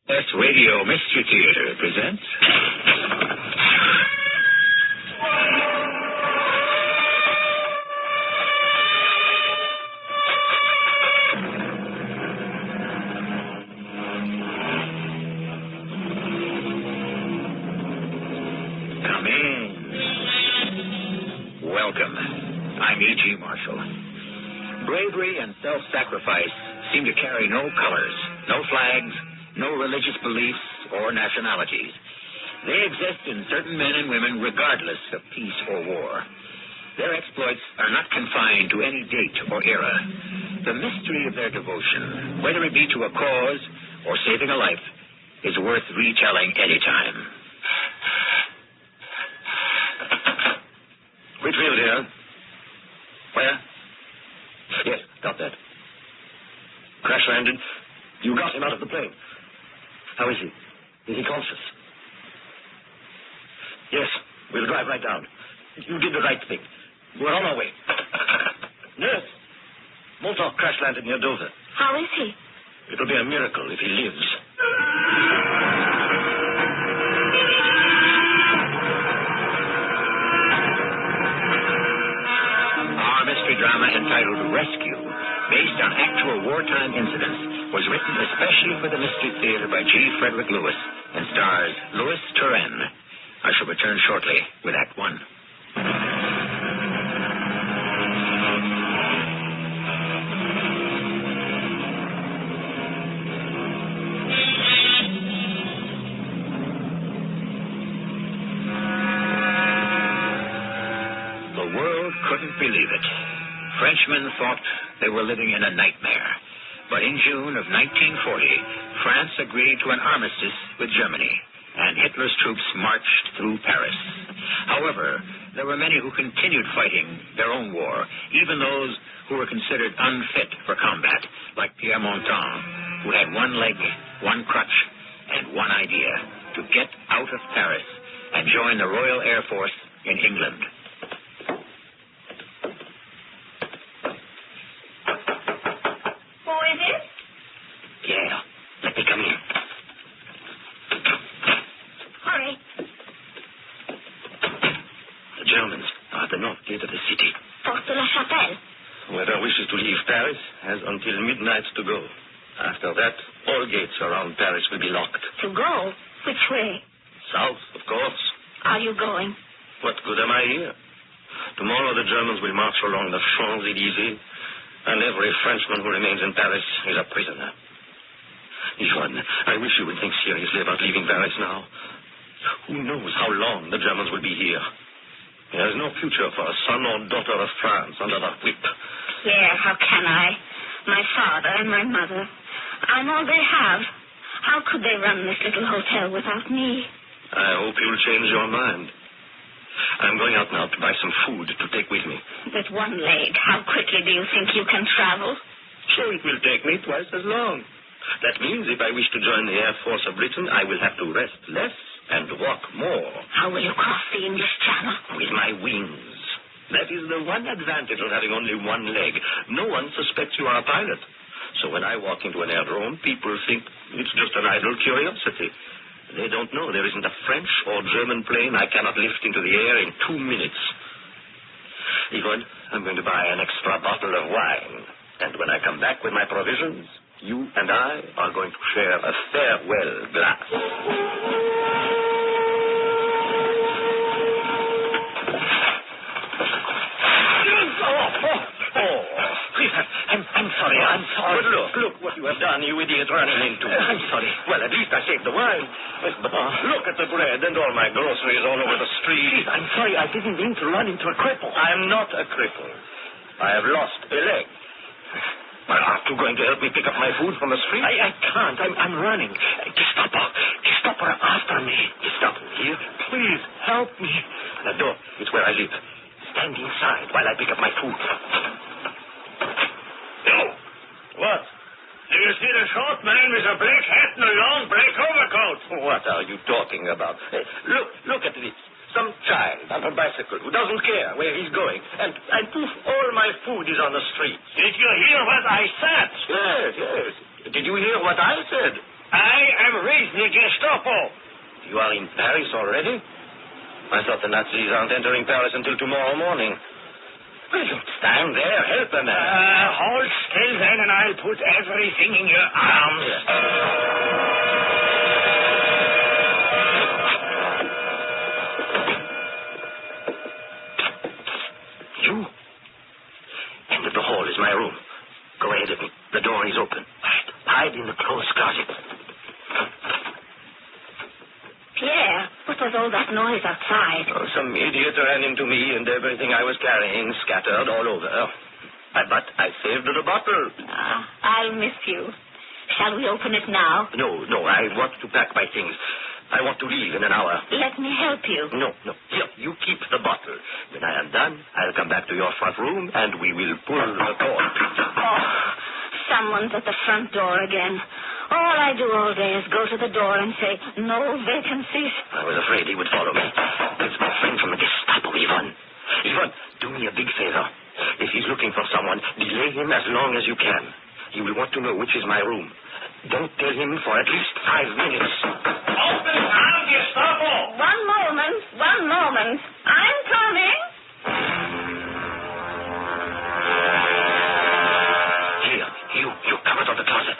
CBS Radio Mystery Theater presents... Come in. Welcome. I'm E.G. Marshall. Bravery and self-sacrifice seem to carry no colors, no flags, no religious beliefs or nationalities. They exist in certain men and women regardless of peace or war. Their exploits are not confined to any date or era. The mystery of their devotion, whether it be to a cause or saving a life, is worth retelling any time. Whitfield here. Where? Yes, got that. Crash landed. You got him out of the plane. How is he? Is he conscious? Yes, we'll drive right down. You did the right thing. We're on our way. Nurse, Molotov crash landed near Dover. How is he? It'll be a miracle if he lives. Our mystery drama entitled Rescue, based on actual wartime incidents, was written especially for the Mystery Theater by G. Frederick Lewis and stars Louis Turenne. I shall return shortly with Act One. The world couldn't believe it. Frenchmen thought they were living in a nightmare. But in June of 1940, France agreed to an armistice with Germany, and Hitler's troops marched through Paris. However, there were many who continued fighting their own war, even those who were considered unfit for combat, like Pierre Montan, who had one leg, one crutch, and one idea: to get out of Paris and join the Royal Air Force in England. Until midnight to go. After that, all gates around Paris will be locked. To go? Which way? South, of course. Are you going? What good am I here? Tomorrow the Germans will march along the Champs-Élysées, and every Frenchman who remains in Paris is a prisoner. Yvonne, I wish you would think seriously about leaving Paris now. Who knows how long the Germans will be here? There is no future for a son or daughter of France under the whip. Yeah, how can I? My father and my mother. I'm all they have. How could they run this little hotel without me? I hope you'll change your mind. I'm going out now to buy some food to take with me. With one leg, how quickly do you think you can travel? So it will take me twice as long. That means if I wish to join the Air Force of Britain, I will have to rest less and walk more. How will you cross the English Channel? With my wings. That is the one advantage of having only one leg. No one suspects you are a pilot. So when I walk into an aerodrome, people think it's just an idle curiosity. They don't know there isn't a French or German plane I cannot lift into the air in 2 minutes. Yvonne, I'm going to buy an extra bottle of wine. And when I come back with my provisions, you and I are going to share a farewell glass. I'm sorry. But look what you have done, you idiot, running into. I'm sorry. Well, at least I saved the wine. But look at the bread and all my groceries all over the street. Please, I'm sorry. I didn't mean to run into a cripple. I'm not a cripple. I have lost a leg. Well, aren't you going to help me pick up my food from the street? I can't. I'm running. Gestapo after me. Gestapo here? Please, help me. The door. It's where I live. Stand inside while I pick up my food. What? Do you see the short man with a black hat and a long black overcoat? What are you talking about? Hey, look at this. Some child on a bicycle who doesn't care where he's going. And poof, all my food is on the street. Did you hear what I said? Yes. Did you hear what I said? I am Where's the Gestapo? You are in Paris already? I thought the Nazis aren't entering Paris until tomorrow morning. Well, don't stand there. Help a man. Hold still then, and I'll put everything in your arms. Yes. You? End of the hall is my room. Go ahead of me. The door is open. Hide in the clothes closet. Pierre, what was all that noise outside? Oh, some idiot ran into me and everything I was carrying scattered all over. But I saved the bottle. I'll miss you. Shall we open it now? No, I want to pack my things. I want to leave in an hour. Let me help you. No. Here, you keep the bottle. When I am done, I'll come back to your front room and we will pull the cord. Oh, someone's at the front door again. All I do all day is go to the door and say, no vacancies. I was afraid he would follow me. It's my friend from the Gestapo, Ivan. Ivan, do me a big favor. If he's looking for someone, delay him as long as you can. He will want to know which is my room. Don't tell him for at least 5 minutes. Open now, Gestapo! One moment. I'm coming. Here, you come out of the closet.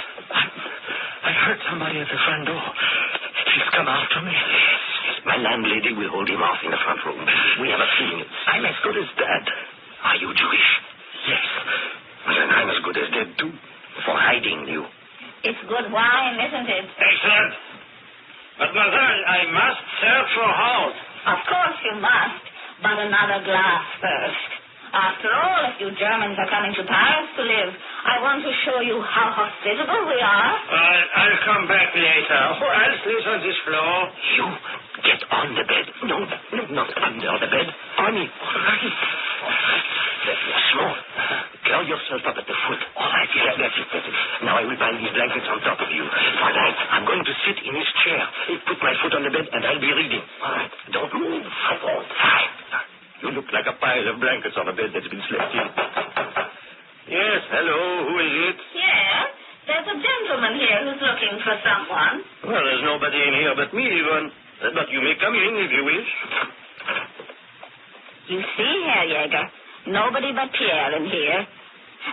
I heard somebody at the front door. She's come after me. Yes. My landlady will hold him off in the front room. We have a few minutes. I'm as good as dead. Are you Jewish? Yes. Then I'm as good as dead, too, for hiding you. It's good wine, isn't it? Excellent. Mademoiselle, I must search your house. Of course you must, but another glass first. After all, if you Germans are coming to Paris to live, I want to show you how hospitable we are. I'll come back later. Who else lives on this floor? You get on the bed. No, not under the bed. On it. All right. You're small. Curl yourself up at the foot. All right, yes, that's it. Now I will pile these blankets on top of you. All right, I'm going to sit in this chair. Put my foot on the bed, and I'll be reading. All right, don't move. Fine. You look like a pile of blankets on a bed that's been slept in. Yes, hello, who is it? Yes, there's a gentleman here who's looking for someone. Well, there's nobody in here but me, Ivan. But you may come in if you wish. You see, Herr Jäger, nobody but Pierre in here.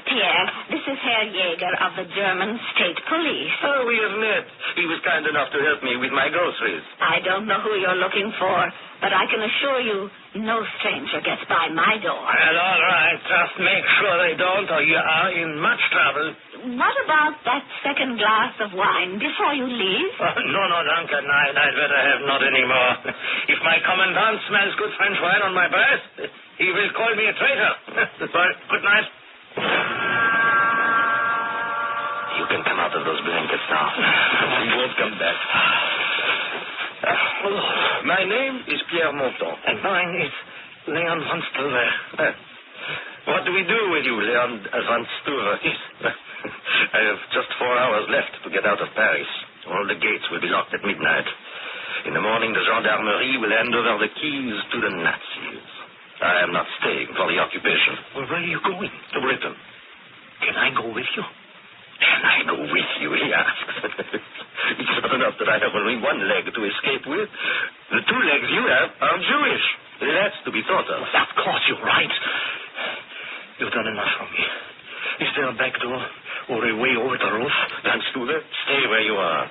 Pierre, this is Herr Jäger of the German State Police. Oh, we have met. He was kind enough to help me with my groceries. I don't know who you're looking for, but I can assure you no stranger gets by my door. Well, all right. Just make sure they don't, or you are in much trouble. What about that second glass of wine before you leave? No, Duncan. I'd better have not any more. If my commandant smells good French wine on my breath, he will call me a traitor. Well, good night. You can come out of those blankets now. We won't come back. My name is Pierre Monton. And mine is Leon von Stuver. What do we do with you, Leon von Stuver? I have just 4 hours left to get out of Paris. All the gates will be locked at midnight. In the morning, the gendarmerie will hand over the keys to the Nazis. I am not staying for the occupation. Well, where are you going? To Britain. Can I go with you? Can I go with you, he asks. It's not enough that I have only one leg to escape with. The 2 legs you have are Jewish. That's to be thought of. Of course, you're right. You've done enough for me. Is there a back door or a way over the roof? Van Stuver, stay where you are.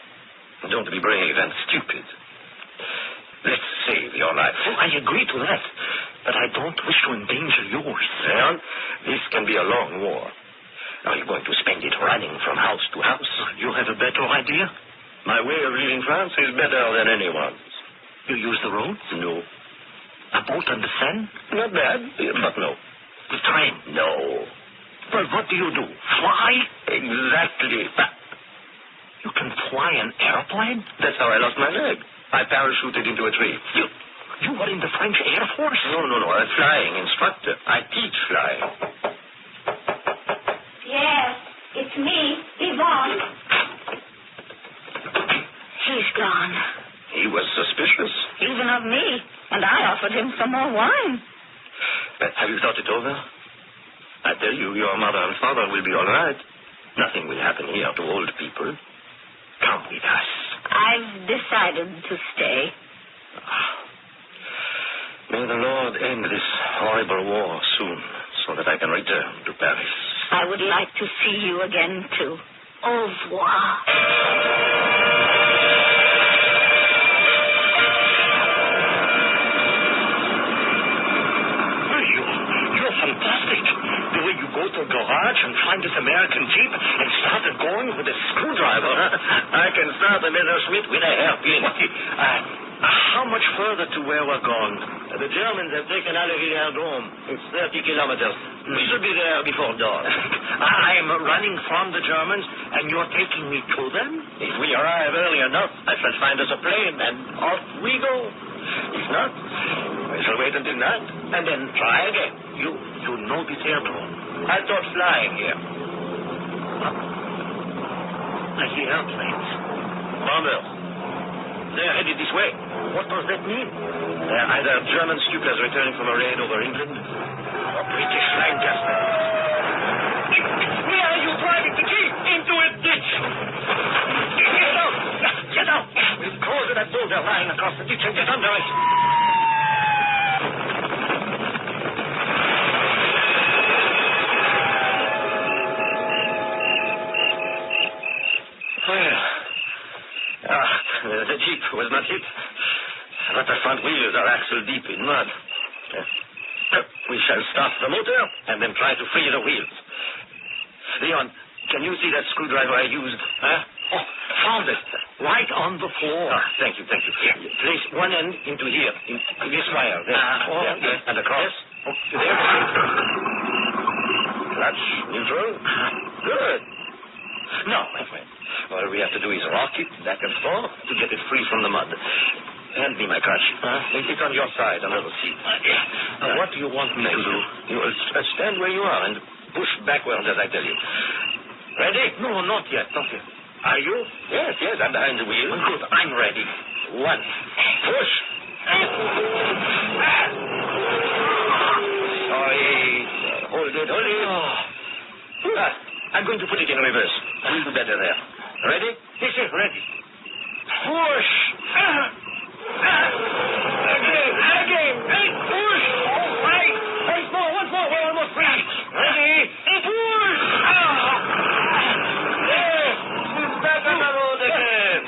Don't be brave and stupid. Let's save your life. Oh, I agree to that, but I don't wish to endanger yours. Leon, this can be a long war. Are you going to spend it running from house to house? You have a better idea? My way of leaving France is better than anyone's. You use the roads? No. A boat on the Seine? Not bad, but no. The train? No. Well, what do you do? Fly? Exactly. You can fly an airplane? That's how I lost my leg. I parachuted into a tree. You were in the French Air Force? No. I'm a flying instructor. I teach flying. Yes, it's me, Yvonne. He's gone. He was suspicious. Even of me. And I offered him some more wine. Have you thought it over? I tell you, your mother and father will be all right. Nothing will happen here to old people. Come with us. I've decided to stay. May the Lord end this horrible war soon, so that I can return to Paris. I would like to see you again, too. Au revoir. You're fantastic. The way you go to a garage and find this American Jeep and start it going with a screwdriver. I can start a Messerschmitt with a hairpin. How much further to where we're going? The Germans have taken Aleville Dome. It's 30 kilometers. We should be there before dawn. I'm running from the Germans, and you're taking me to them? If we arrive early enough, I shall find us a plane, and off we go. If not, I shall wait until night, and then try again. You know this aerodrome? I taught flying here. I hear airplanes. Bombers. They're headed this way. What does that mean? They're either German Stukas returning from a raid over England, or British Lancasters. Where are you driving the Jeep? Into a ditch. Get out! Get out! We'll close to that boulder lying across the ditch and get under it. The Jeep was not hit, but the front wheels are axle deep in mud. We shall start the motor and then try to free the wheels. Leon, can you see that screwdriver I used? Oh, found it. Right on the floor. Thank you. Here. Place one end into here, in this wire. There. Yes. And across. Yes. There. Clutch, neutral. Good. Now, my friend, all we have to do is rock it back and forth to get it free from the mud. Hand me my crutch. Place it on your side under the seat. What do you want me to do? You will stand where you are and push backwards as I tell you. Ready? No, not yet. Are you? Yes, I'm behind the wheel. Good, I'm ready. One. Push. Sorry. Hold it. I'm going to put it in reverse. We'll do better there. Ready? Yes, ready. Push. Again. Hey, push. All right. Once more. We're almost ready. Ready? Push. There. Back on the road again.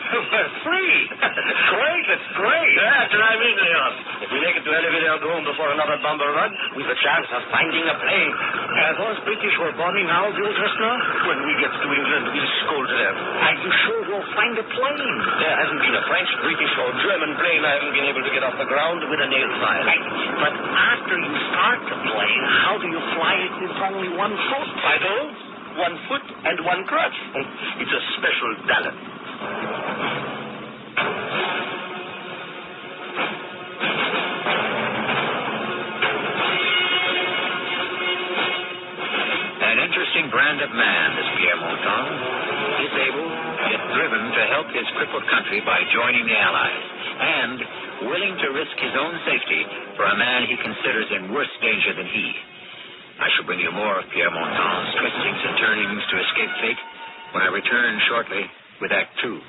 We're free. Great. That's great. Try me, Leon. If we make it to Elevator Dome before another bomber run, we've a chance of finding a plane. Those British were bombing our view just now? When we get to England, we'll scold them. Are you sure we'll find a plane? There hasn't been a French, British, or German plane I haven't been able to get off the ground with a nail file. But after you start the plane, how do you fly it with only one foot? I know. 1 foot and 1 crutch. It's a special talent. An interesting brand of man, this Pierre Montan. Disabled, yet driven to help his crippled country by joining the Allies, and willing to risk his own safety for a man he considers in worse danger than he. I shall bring you more of Pierre Montan's twistings and turnings to escape fate when I return shortly with Act 2.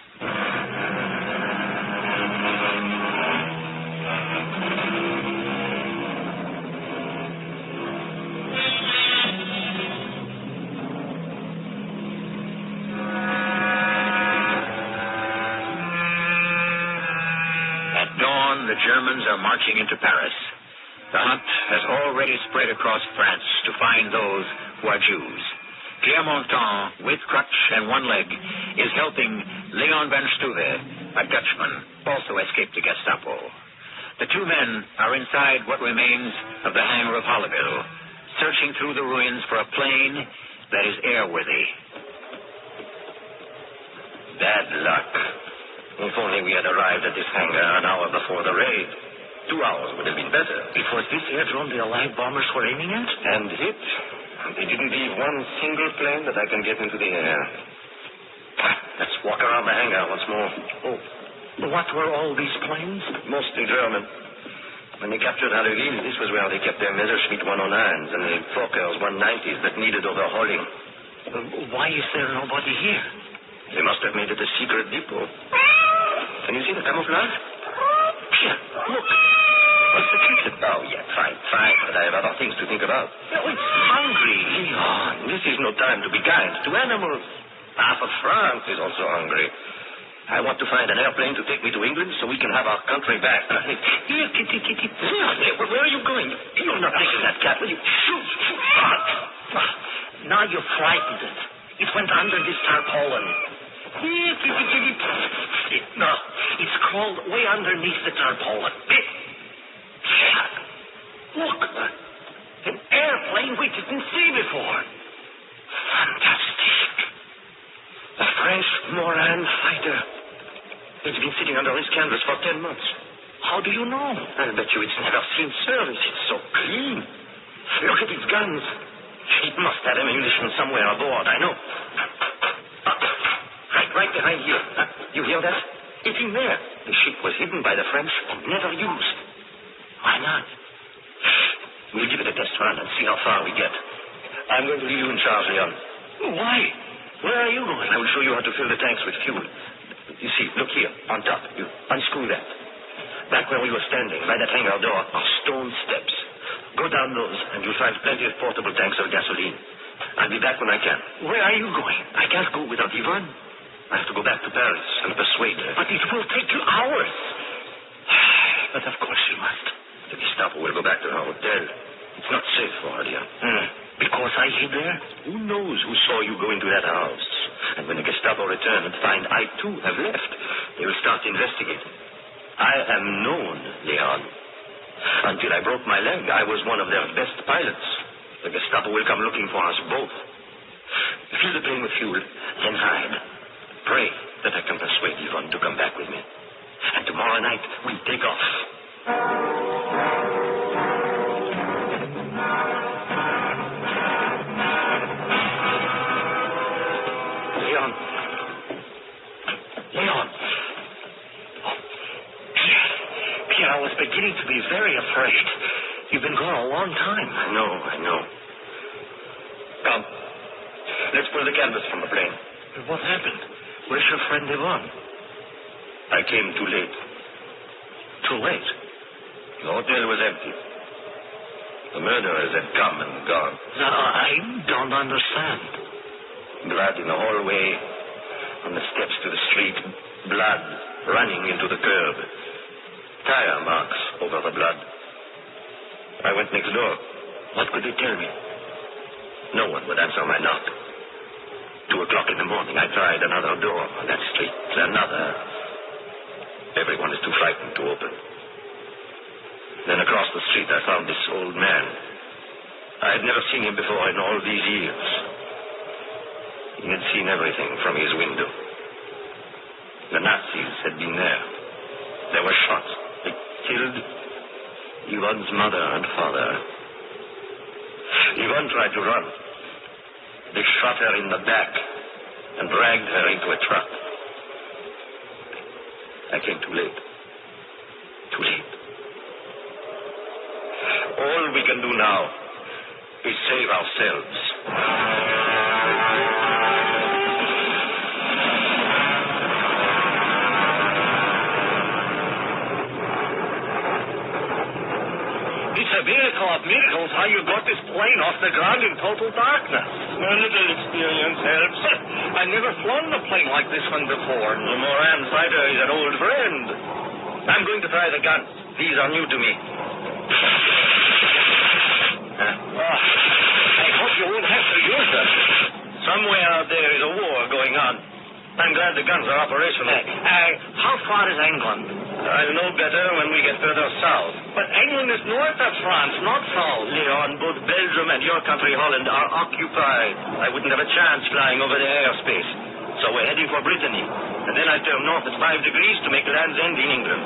At dawn, the Germans are marching into Paris. The hunt has already spread across France to find those who are Jews. Pierre Montan, with crutch and one leg, is helping Leon van Stuve, a Dutchman, also escaped the Gestapo. The two men are inside what remains of the hangar of Holleville, searching through the ruins for a plane that is airworthy. Bad luck. If only we had arrived at this hangar an hour before the raid. 2 hours would have been better. It was this airdrome the Allied bombers were aiming at? And hit. They didn't leave one single plane that I can get into the air. Let's walk around the hangar once more. Oh, what were all these planes? Mostly German. When they captured Aleville, this was where they kept their Messerschmitt 109s and the Fokkers 190s that needed overhauling. Why is there nobody here? They must have made it a secret depot. Can you see the camouflage? Here, look. What's the kitten? Oh, yeah, fine. But I have other things to think about. No, it's hungry. Leon, this is no time to be kind to animals. Half of France is also hungry. I want to find an airplane to take me to England so we can have our country back. Here, kitty. Where are you going? You're not taking that cat, will you? Shoot. Now you've frightened it. It went under this tarpaulin. Here, kitty. No, it's crawled way underneath the tarpaulin. Look, an airplane we didn't see before. Fantastic. A French Moran fighter. It's been sitting under his canvas for 10 months. How do you know? I'll bet you it's never seen service. It's so clean. Look at its guns. It must have ammunition somewhere aboard, I know. Right behind you. You hear that? It's in there. The ship was hidden by the French and never used. Why not? We'll give it a test run and see how far we get. I'm going to leave you in charge, Leon. Why? Where are you going? I will show you how to fill the tanks with fuel. You see, look here, on top. You unscrew that. Back where we were standing, by that hangar door, are stone steps. Go down those, and you'll find plenty of portable tanks of gasoline. I'll be back when I can. Where are you going? I can't go without Yvonne. I have to go back to Paris and persuade her. But it will take you hours. But of course you must. The Gestapo will go back to her hotel. It's not safe for her, dear. Because I hid there? Who knows who saw you go into that house? And when the Gestapo return and find I, too, have left, they will start investigating. I am known, Leon. Until I broke my leg, I was one of their best pilots. The Gestapo will come looking for us both. Fill the plane with fuel, then hide. Pray that I can persuade Yvonne to come back with me. And tomorrow night, we take off. Leon. Oh, Pierre, I was beginning to be very afraid. You've been gone a long time. I know. Come. Let's pull the canvas from the plane. What happened? Where's your friend Yvonne? I came too late. Too late? The hotel was empty. The murderers had come and gone. No, I don't understand. Blood in the hallway, on the steps to the street. Blood running into the curb. Tire marks over the blood. I went next door. What could they tell me? No one would answer my knock. 2 o'clock in the morning, I tried another door on that street. Another. Everyone is too frightened to open. Then across the street, I found this old man. I had never seen him before in all these years. He had seen everything from his window. The Nazis had been there. There were shots. They killed Yvonne's mother and father. Yvonne tried to run. They shot her in the back and dragged her into a truck. I came too late. Too late. All we can do now is save ourselves. It's a miracle of miracles how you got this plane off the ground in total darkness. A little experience helps. I never flown a plane like this one before. The Moran fighter is an old friend. I'm going to try the guns. These are new to me. I hope you won't have to use them. Somewhere out there is a war going on. I'm glad the guns are operational. How far is England? I'll know better when we get further south. But England is north of France, not south. Leon, both Belgium and your country, Holland, are occupied. I wouldn't have a chance flying over their airspace. So we're heading for Brittany. And then I turn north at 5 degrees to make Land's End in England.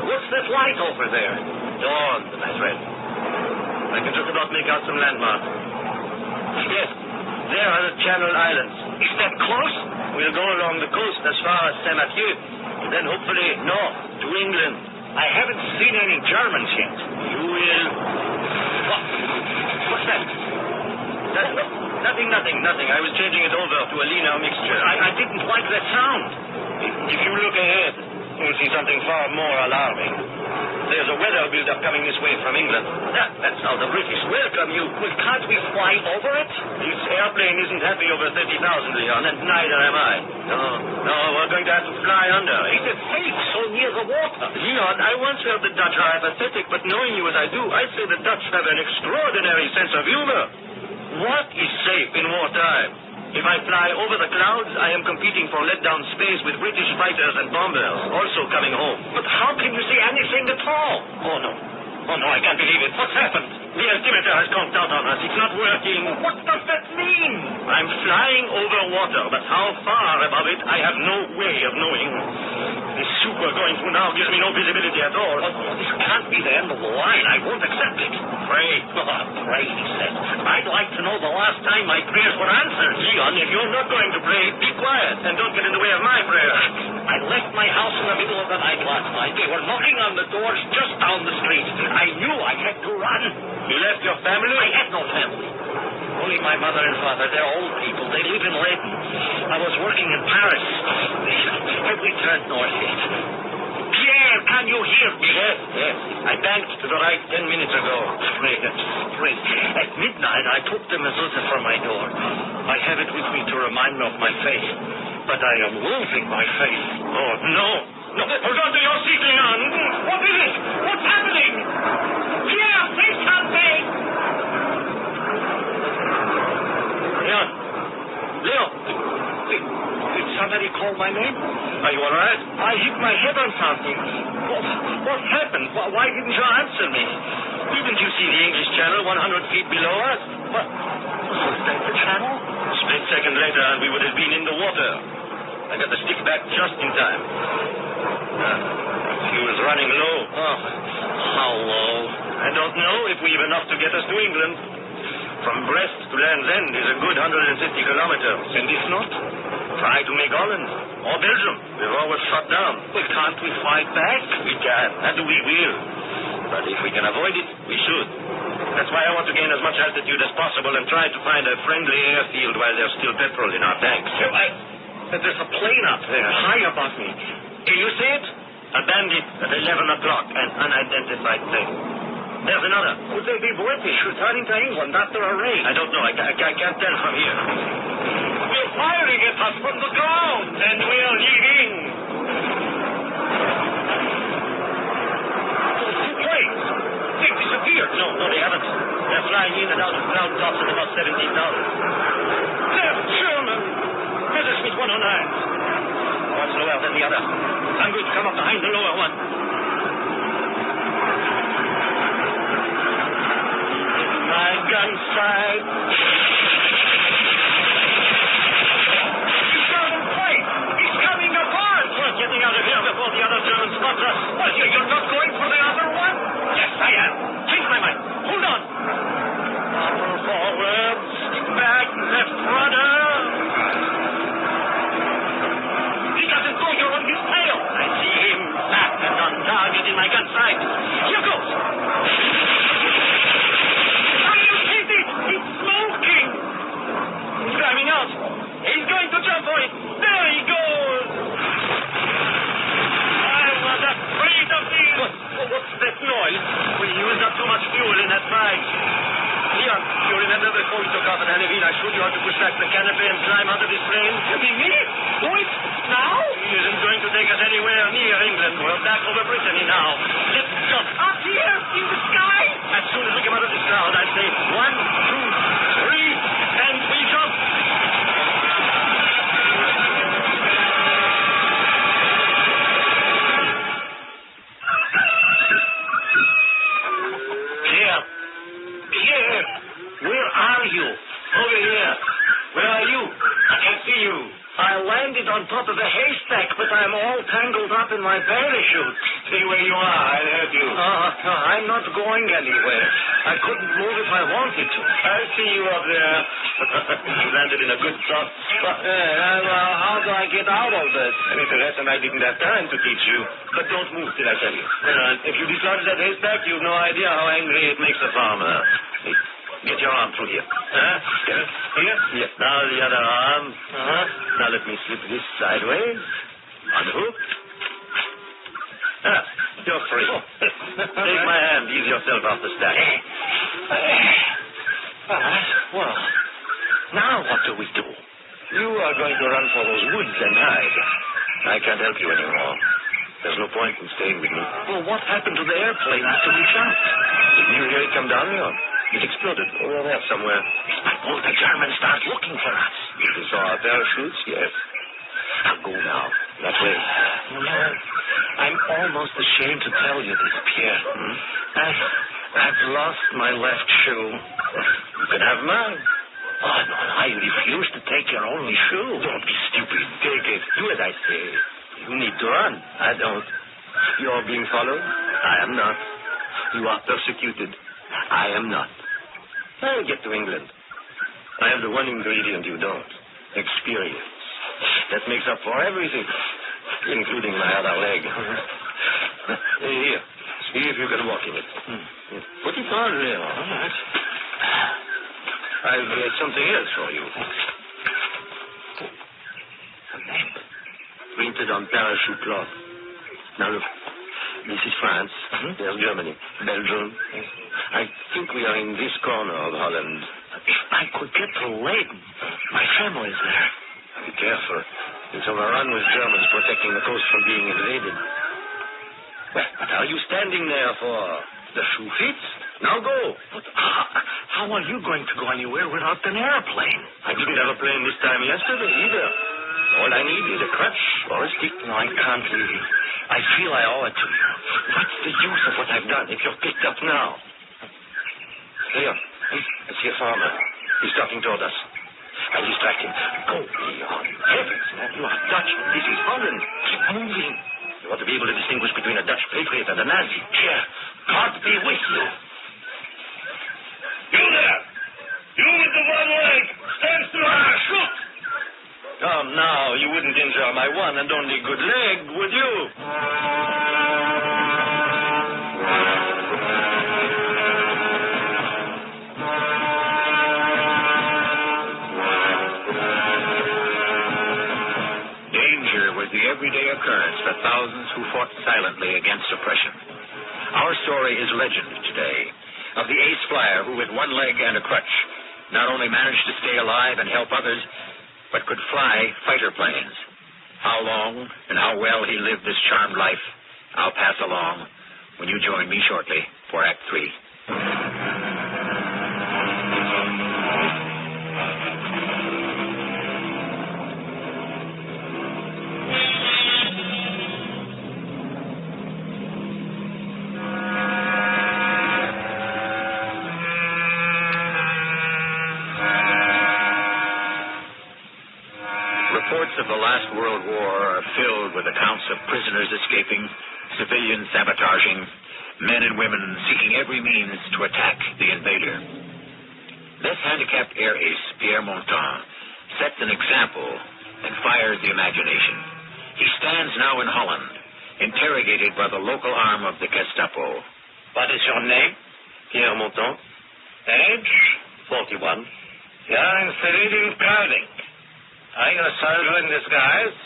What's that light over there? Dawn, my friend. I can just about make out some landmarks. Yes, there are the Channel Islands. Is that close? We'll go along the coast as far as Saint-Mathieu. Then hopefully north to England. I haven't seen any Germans yet. You will. What's that? Nothing. I was changing it over to a leaner mixture. I didn't like that sound. If you look ahead, you'll see something far more alarming. There's a weather build-up coming this way from England. That's how the British welcome you. Well, can't we fly over it? This airplane isn't happy over 30,000, Leon, and neither am I. No, we're going to have to fly under. Is it safe so near the water? Leon, I once heard the Dutch are apathetic, but knowing you as I do, I'd say the Dutch have an extraordinary sense of humor. What is safe in wartime? If I fly over the clouds, I am competing for let-down space with British fighters and bombers, also coming home. But how can you see anything at all? Oh, no, I can't believe it. What's happened? The altimeter has conked out on us. It's not working. What does that mean? I'm flying over water, but how far above it, I have no way of knowing. This soup we're going through now gives me no visibility at all. This can't be the end of the line. I won't accept it. Pray, he said. I'd like to know the last time my prayers were answered. Leon, if you're not going to pray, be quiet and don't get in the way of my prayer. I left my house in the middle of the night last night. They were knocking on the doors just down the street. I knew I had to run. You left your family? I had no family. Only my mother and father. They're old people. They live in Leyden. I was working in Paris. Have we turned north yet? Pierre, can you hear me? Yes. I banked to the right 10 minutes ago. Straight. At midnight, I took the mezuzah for my door. I have it with me to remind me of my faith. But I am losing my faith. Oh, no. Hold on to your seat, Leon. What is it? What's happening? Pierre, say something! Leon! Did somebody call my name? Are you all right? I hit my head on something. What happened? Why didn't you answer me? Didn't you see the English Channel 100 feet below us? What? Was that the channel? A split second later, and we would have been in the water. I got the stick back just in time. Fuel's running low. Oh, how low? I don't know if we've enough to get us to England. From Brest to Land's End is a good 150 kilometers. And if not, try to make Holland or Belgium. We're always shut down. Well, can't we fight back? We can, and we will. But if we can avoid it, we should. That's why I want to gain as much altitude as possible and try to find a friendly airfield while there's still petrol in our tanks. There's a plane up there, high above me. Can you see it? A bandit at 11 o'clock, an unidentified plane. There's another. Would they be British returning to England after a raid? I don't know. I can't tell from here. We're firing at us from the ground, and we are leaving. Two planes. They've disappeared. No, they haven't. They're flying in and out of cloud tops at about 17,000. They're German. Messerschmitt 109. One's lower than the other. I'm going to come up behind the lower one. My gun sight. He's got him tight. He's coming apart. We're getting out of here before the other Germans spot us. What, you're not going for the other one? Yes, I am. Change my mind. Hold on. Upper forward. Stick back. Left rudder. He doesn't go. You're on his tail. I see him. Back and on target in my gun sight. Here goes. Climbing out. He's going to jump for it. There he goes. I was afraid of this. What's that noise? We used up too much fuel in that fight. Leon, you remember before we took off at Hanneville, I showed you how to push back the canopy and climb out of this plane? You mean me? Do it now? He isn't going to take us anywhere near England. We're back over Brittany now. Let's jump. Up here in the sky? As soon as we come out of this cloud, I'd say 1, 2, 3, and we jump. Where are you? Over here. Where are you? I can't see you. I landed on top of a haystack, but I'm all tangled up in my parachute. Stay where you are. I'll help you. I'm not going anywhere. I couldn't move if I wanted to. I see you up there. You landed in a good spot. How do I get out of this? It's a lesson I didn't have time to teach you. But don't move till I tell you. If you dislodge that haystack, you've no idea how angry it makes a farmer. Get your arm through here. Here? Yes. Now the other arm. Now let me slip this sideways. Unhook. You're free. Take my hand. Ease yourself off the stack. All right. Well, now what do we do? You are going to run for those woods and hide. I can't help you anymore. There's no point in staying with me. Well, what happened to the airplane after we jumped? Didn't you hear it come down here? It exploded over there somewhere. Suppose the Germans start looking for us. You saw our parachutes? Yes. I'll go now. That way. You know, I'm almost ashamed to tell you this, Pierre. I've lost my left shoe. You can have mine. Oh, no, I refuse to take your only shoe. Don't be stupid. Take it. Do as I say. You need to run. I don't. You're being followed. I am not. You are persecuted. I am not. I'll get to England. I have the one ingredient you don't. Experience. That makes up for everything, including my other leg. Here. See if you can walk in it. Put it on there. All right. I've something else for you. A map. Printed on parachute cloth. Now look. This is France. There's Germany. Belgium. I think we are in this corner of Holland. If I could get to Leyden, my family's there. Be careful. It's overrun with Germans protecting the coast from being invaded. Well, what are you standing there for? The shoe fits. Now go. But how are you going to go anywhere without an airplane? I didn't have a plane this time yesterday either. All I need is a crutch or a stick. No, I can't leave you. I feel I owe it to you. What's the use of what I've done if you're picked up now? Here. I see a farmer. He's talking toward us. I'll distract him. Go beyond. Heavens, man, you are Dutch. This is Holland. Keep moving. You ought to be able to distinguish between a Dutch patriot and a Nazi. Here, God be with you. You there! You with the one leg! Stand still! Shoot! Come now, you wouldn't injure my one and only good leg, would you? The everyday occurrence for thousands who fought silently against oppression. Our story is legend today of the ace flyer who with one leg and a crutch not only managed to stay alive and help others, but could fly fighter planes. How long and how well he lived this charmed life, I'll pass along when you join me shortly for Act 3. Reports of the last World War are filled with accounts of prisoners escaping, civilians sabotaging, men and women seeking every means to attack the invader. This handicapped air ace, Pierre Montan, sets an example and fires the imagination. He stands now in Holland, interrogated by the local arm of the Gestapo. What is your name? Pierre Montan. Age? 41. You're in civilian clothing. Are you a soldier in disguise?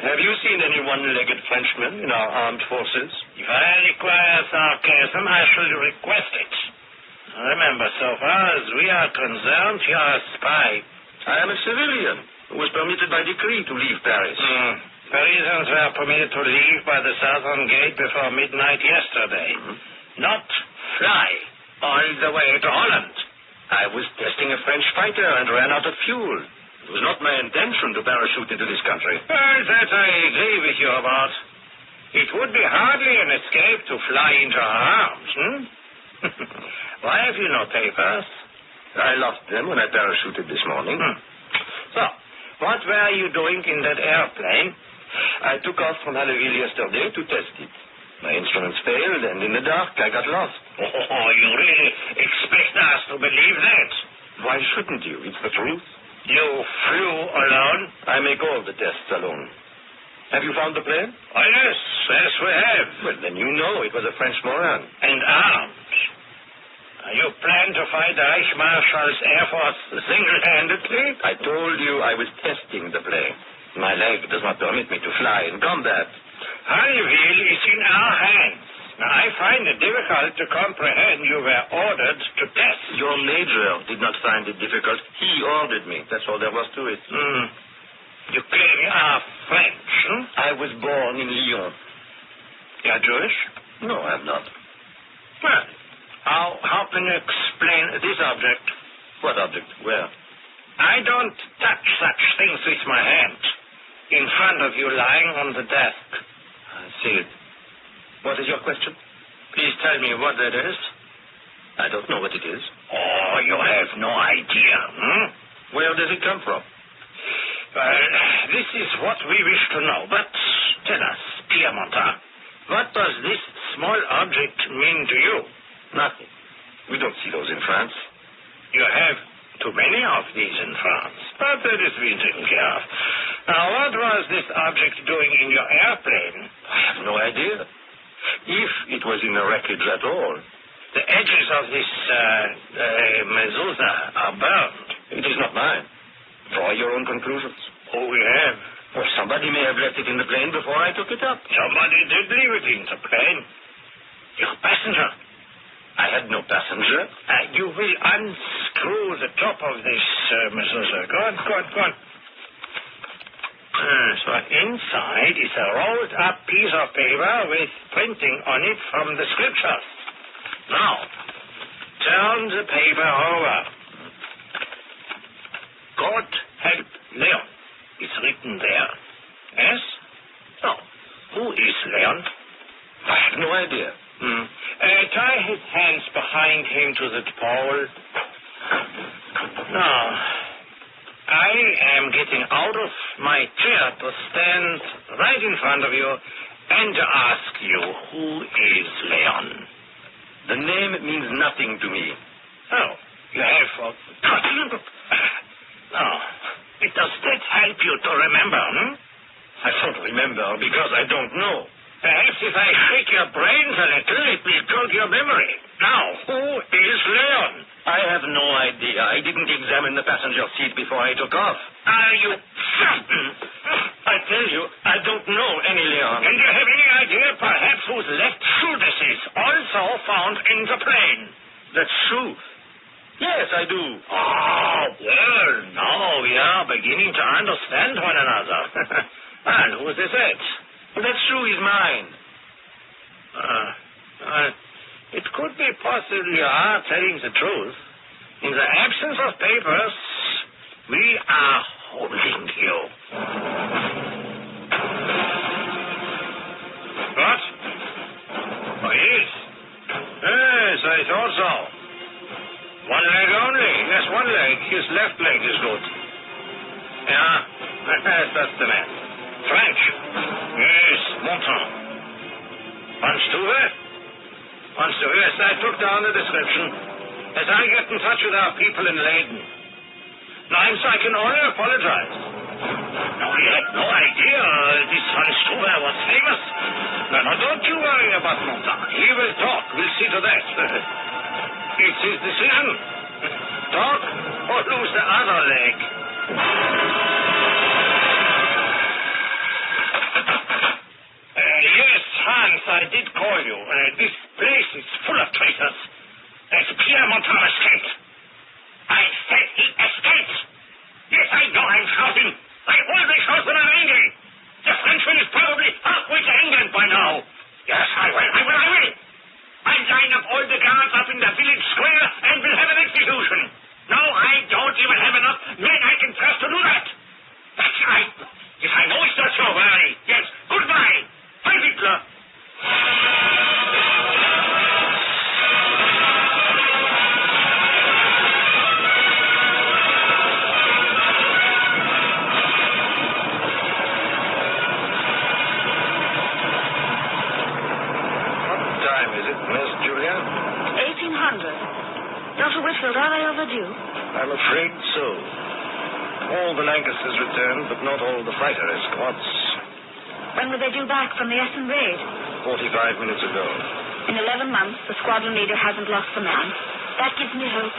Have you seen any one-legged Frenchman in our armed forces? If I require sarcasm, I shall request it. Remember, so far as we are concerned, you're a spy. I am a civilian who was permitted by decree to leave Paris. Parisians were permitted to leave by the southern gate before midnight yesterday. Not fly all the way to Holland. I was testing a French fighter and ran out of fuel. It was not my intention to parachute into this country. That I agree with you about. It would be hardly an escape to fly into our arms, Why have you no papers? I lost them when I parachuted this morning. So, what were you doing in that airplane? I took off from Halleville yesterday to test it. My instruments failed, and in the dark, I got lost. Oh, you really expect us to believe that? Why shouldn't you? It's the truth. You flew alone? I make all the tests alone. Have you found the plane? Oh, yes, we have. Well, then you know it was a French moron. And armed. You plan to fight the Reich Marshal's Air Force single-handedly? I told you I was testing the plane. My leg does not permit me to fly in combat. Harryville is in our hands. Now, I find it difficult to comprehend you were ordered to test. Your major did not find it difficult. He ordered me. That's all there was to it. You claim you are French, I was born in Lyon. You are Jewish? No, I'm not. Well, how can you explain this object? What object? Where? I don't touch such things with my hand. In front of you, lying on the desk. I see it. What is your question? Please tell me what that is. I don't know what it is. Oh, you have no idea, Where does it come from? Well, this is what we wish to know. But tell us, Pierre Montand, what does this small object mean to you? Nothing. We don't see those in France. You have too many of these in France, but that is being taken care of. Now, what was this object doing in your airplane? I have no idea. If it was in the wreckage at all. The edges of this mezuzah are burned. It is not mine. Draw your own conclusions. Oh, we have. Or somebody may have left it in the plane before I took it up. Somebody did leave it in the plane. Your passenger. I had no passenger. You will unscrew the top of this mezuzah. Go on. So inside is a rolled-up piece of paper with printing on it from the scriptures. Now, turn the paper over. God help Leon. It's written there. Yes? No. Who is Leon? I have no idea. Tie his hands behind him to the pole. Now, I am getting out of my chair to stand right in front of you and to ask you, who is Leon? The name means nothing to me. Oh, you have forgotten? Oh, does that help you to remember, I don't remember because I don't know. Perhaps if I shake your brains a little, it will jog your memory. Now, who is Leon? I have no idea. I didn't examine the passenger seat before I took off. Are you certain? I tell you, I don't know any Leon. And do you have any idea, perhaps, whose left shoe this is, also found in the plane? That shoe? Yes, I do. Oh, well, now we are beginning to understand one another. And who is it? That shoe is mine. It could be possible you are telling the truth. In the absence of papers, we are holding you. What? Oh, yes. Yes, I thought so. One leg only. Yes, one leg. His left leg is good. Yeah, that's the man. French. Yes, Montand. Yes, I took down the description. As I get in touch with our people in Leyden. Now, I can only apologize. No, we had no idea this Van Struve was famous. Now, don't you worry about Montand. He will talk. We'll see to that. It's his decision. Talk or lose the other leg. Yes, Hans, I did call you. This place is full of traitors. There's Pierre Montand escaped. I said he escaped. Yes, I know I'm shouting. I always shout when I'm angry. The Frenchman is probably halfway to England by now. Yes, I will. I'll line up all the guards up in the village square and we'll have an execution. No, I don't even have enough men I can trust to do that. That's right. Yes, I know it's not so very. Yes, goodbye. Heil Hitler. Dr. Whitfield, are they overdue? I'm afraid so. All the Lancasters returned, but not all the fighter escorts. When were they due back from the Essen raid? 45 minutes ago. In 11 months, the squadron leader hasn't lost a man. That gives me hope.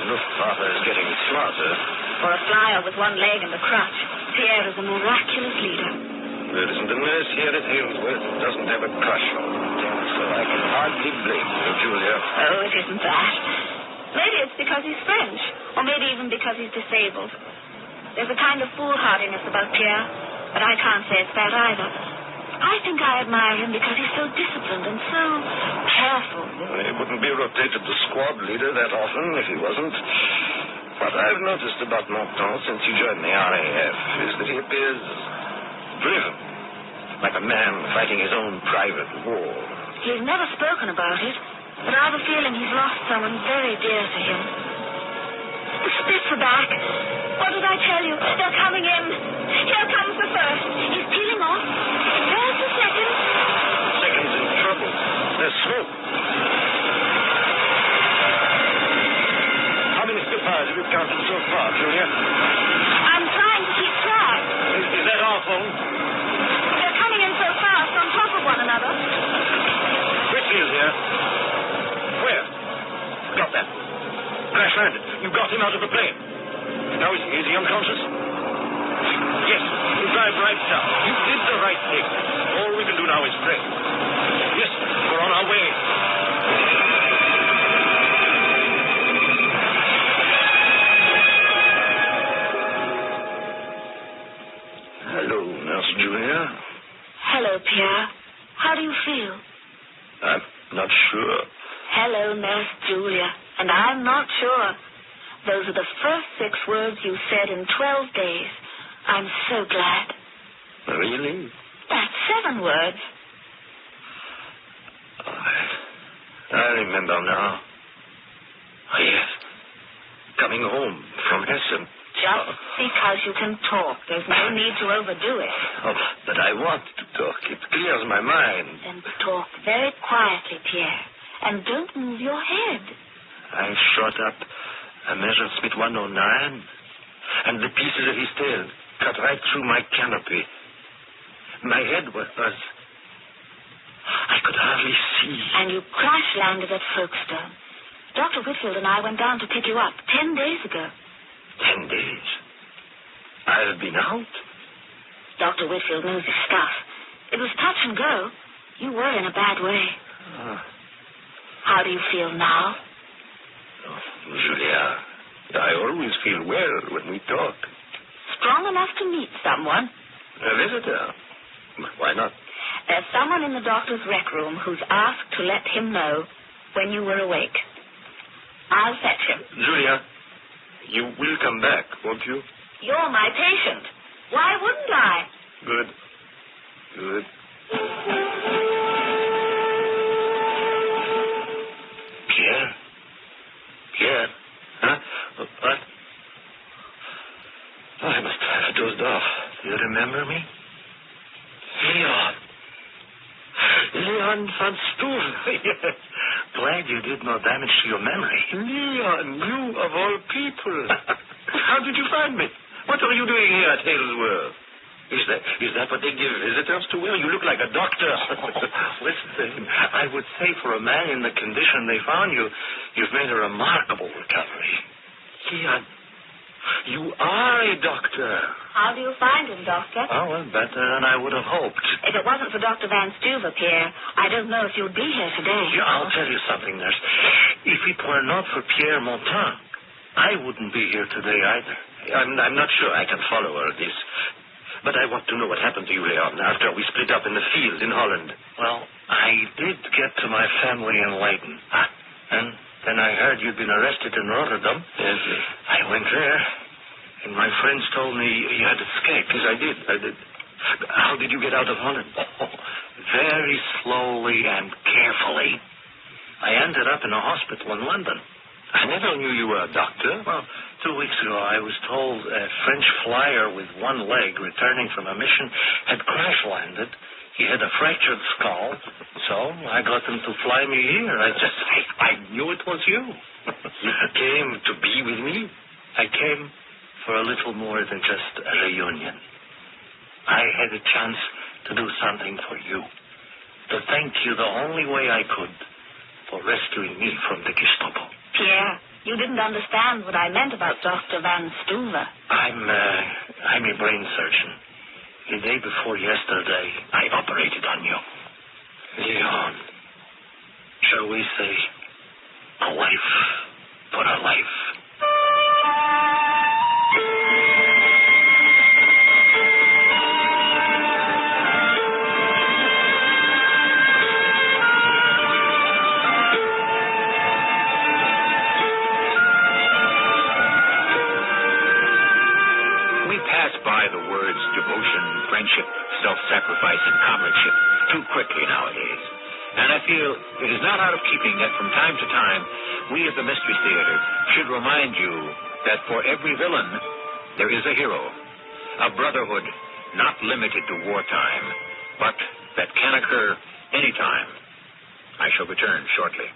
Luftwaffe is getting slaughtered. For a flyer with one leg and a crutch, Pierre is a miraculous leader. There isn't a nurse here at Halesworth who doesn't have a crush on him. So I can hardly blame you, Julia. Oh, it isn't that. Maybe it's because he's French, or maybe even because he's disabled. There's a kind of foolhardiness about Pierre, but I can't say it's that either. I think I admire him because he's so disciplined and so careful. Well, he wouldn't be rotated to squad leader that often if he wasn't. What I've noticed about Montan since he joined the RAF is that he appears driven, like a man fighting his own private war. He's never spoken about it, but I have a feeling he's lost someone very dear to him. The Spits are back. What did I tell you? They're coming in. Here comes the first. He's peeling off. There's the second. Second's in trouble. There's smoke. How many Spitfires have you counted so far, Julia? I'm trying to keep track. Is that awful? They're coming in so fast on top of one another. Whitfield's here. Where? Got that. Crash landed. You got him out of the plane. Now is he unconscious? Yes. You drive right down. You did the right thing. All we can do now is pray. Yes, we're on our way. Hello, Nurse Julia. Hello, Pierre. How do you feel? I'm not sure. Hello, Nurse Julia. And I'm not sure. Those are the first 6 words you said in 12 days. I'm so glad. Really? That's 7 words. I remember now. Oh, yes. Coming home from Essen. Just because you can talk. There's no need to overdo it. Oh, but I want to talk. It clears my mind. Then talk very quietly, Pierre. And don't move your head. I shot up a Messerschmitt 109, and the pieces of his tail cut right through my canopy. My head was... I could hardly see. And you crash-landed at Folkestone. Dr. Whitfield and I went down to pick you up 10 days ago. 10 days? I've been out? Dr. Whitfield knows his stuff. It was touch and go. You were in a bad way. How do you feel now? Oh, Julia, I always feel well when we talk. Strong enough to meet someone? A visitor? Why not? There's someone in the doctor's rec room who's asked to let him know when you were awake. I'll fetch him. Julia, you will come back, won't you? You're my patient. Why wouldn't I? Good. Good. Pierre? Pierre? Huh? What? Oh, I must have dozed off. Do you remember me? Leon. Leon van Stoel. Yes. Glad you did no damage to your memory. Leon, you of all people. How did you find me? What are you doing here at Halesworth? Is that what they give visitors to? Well, you look like a doctor. Listen, I would say for a man in the condition they found you, you've made a remarkable recovery. Leon, you are a doctor. How do you find him, Doctor? Oh, well, better than I would have hoped. If it wasn't for Dr. Van Stuver, Pierre, I don't know if you'd be here today. Yeah, I'll tell you something, nurse. If it were not for Pierre Montan, I wouldn't be here today either. I'm not sure I can follow all this. But I want to know what happened to you, Leon, after we split up in the field in Holland. Well, I did get to my family in Leiden. And then I heard you'd been arrested in Rotterdam. Yes. I went there, and my friends told me you had escaped. Yes, I did. How did you get out of Holland? Very slowly and carefully. I ended up in a hospital in London. I never knew you were a doctor. Well, 2 weeks ago, I was told a French flyer with one leg returning from a mission had crash-landed. He had a fractured skull, so I got them to fly me here. I knew it was you. You came to be with me? I came for a little more than just a reunion. I had a chance to do something for you, to thank you the only way I could for rescuing me from the Gestapo. Pierre, you didn't understand what I meant about Dr. Van Stoever. I'm a brain surgeon. The day before yesterday, I operated on you. Leon, shall we say, a life for a life. By the words devotion, friendship, self-sacrifice, and comradeship too quickly nowadays. And I feel it is not out of keeping that from time to time, we at the Mystery Theater should remind you that for every villain, there is a hero, a brotherhood not limited to wartime, but that can occur anytime. I shall return shortly.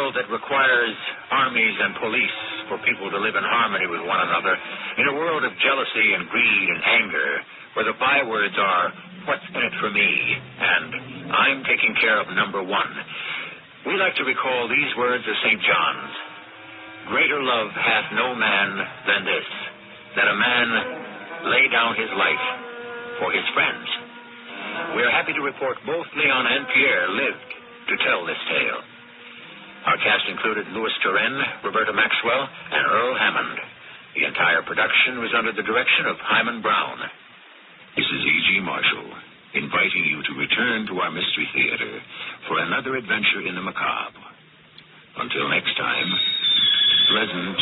That requires armies and police for people to live in harmony with one another, in a world of jealousy and greed and anger, where the bywords are, what's in it for me, and I'm taking care of number one. We like to recall these words of St. John's. Greater love hath no man than this, that a man lay down his life for his friends. We are happy to report both Leon and Pierre lived to tell this tale. Our cast included Louis Turenne, Roberta Maxwell, and Earl Hammond. The entire production was under the direction of Himan Brown. This is E.G. Marshall, inviting you to return to our Mystery Theater for another adventure in the macabre. Until next time, pleasant